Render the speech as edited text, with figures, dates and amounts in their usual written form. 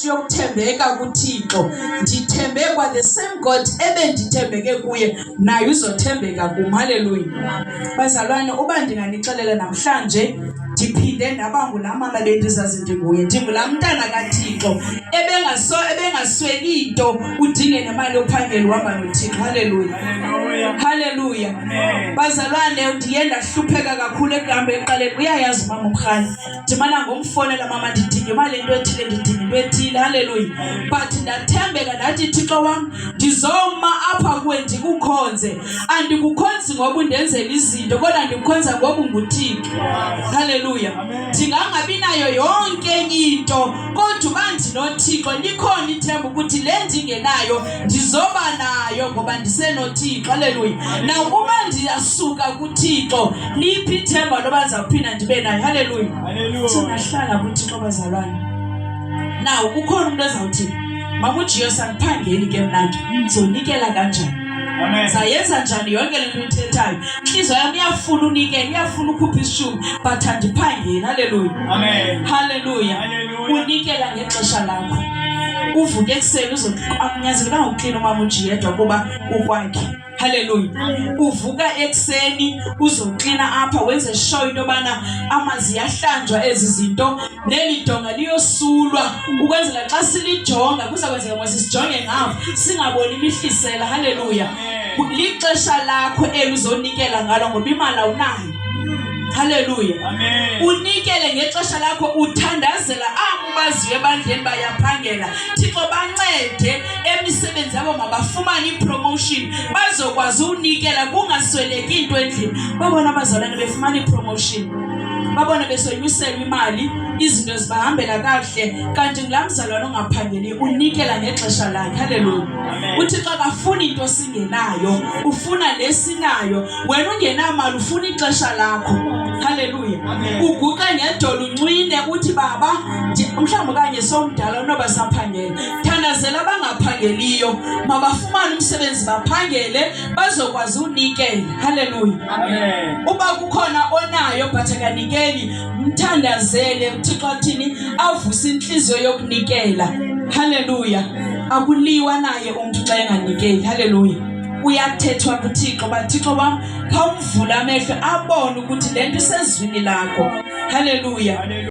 yokuthembeka kuThixo. Ndithembe kwa the same God ebendithembeke kuye, naye uzothembeka kum. Haleluya. Bazalwane, uba ndinganixelela namhlanje ndiphinde ndaba ngulaa mama bendizazi ndinguye, ndingulaa mntana kaThixo ebengasweli into udinge nemali yophangela uhamba noThixo. Haleluya. Haleluya. Bazalwane, ndiye ndahlupheka kakhulu ekuhambeni eqaleni. Uyayazi mama uMrhali, ndimana ngomfonela mama ndidinga imali into ethile, ndidinga into ethile. Haleluya. But ndathembeka ndathi Thixo wam, ndizoma apha kuwe ndikukhonze. Andikukhonzi ngoba undenzela izinto, kodwa ndikukhonza ngoba unguThixo. Haleluya. Ndingangabi nayo yonke enye into, kodwa uba ndinoThixo likhona ithemba ukuthi le ndingenayo ndizoba nayo ngoba ndisenoThixo. Haleluya. Na ukuba ndiyasuka kuThixo, liphi ithemba loba ndizawuphinda ndibe nayo. Haleluya. Singahlala kuThixo bazalwane. Naw kukhona umuntu ezawuthi mama uJiyo sandiphangeli ke mna ke ndizonikela kanjani? Amen. Sayenza njani yonke le nto uthethayo? Inhliziyo yami iyafuna unikela, iyafuna ukhupha isishumi, but andiphangeli. Haleluya. Amen. Haleluya. Unikela ngexesha lakho. Uvuke ekuseni akunyanzelekanga uklina umama uJiyo yedwa kuba ukwakhe. Haleluya. Uvuka ekuseni uzoklina apha wenze sure into yobana amazi yahlanjwa ezi zinto, nelidonga liyosulwa ukwenzela xa silijonga kuzakwenzeka ngoba sisijonge ngapha singaboni imihlisela. Haleluya. Lixesha lakho uzonikela ngalo ngoba imali awunayo. Haleluya. Amen. Unikele ngexesha lakho, uthandazela abo baziwe ebandleni bayaphangela. Thixo bancede emisebenzi yabo mabafumane ipromotion, bazokwazi unikela kungasweleki into endlini. Babona abazalwane befumana ipromotion, babona besoyuselwa imali, izinto zibahambela kahle, kanti ngulaa mzalwane ongaphangeli unikela ngexesha lakhe. Haleluya. UThixo akafuni into singenayo, ufuna lesinayo. Wena ungenamali ufuna ixesha lakho. Haleluya. Uguqa ngedolo uncwine uthi baba mhlawumbe kanye somdala noba saphangela. Thandazela abangaphangeliyo mabafumane umsebenzi baphangele bazokwazi unikela. Haleluya. Amen. Uba kukhona onayo but akanikeli, mthandazele. UThixo athini? Avuse inhliziyo yokunikela. Haleluya. Akuliwa naye umuntu xa enganikeli. Haleluya. Uyathethwa kuThixo, baThixo wam khawumvula amehlo abone ukuthi lento isezwini lakho. Haleluya.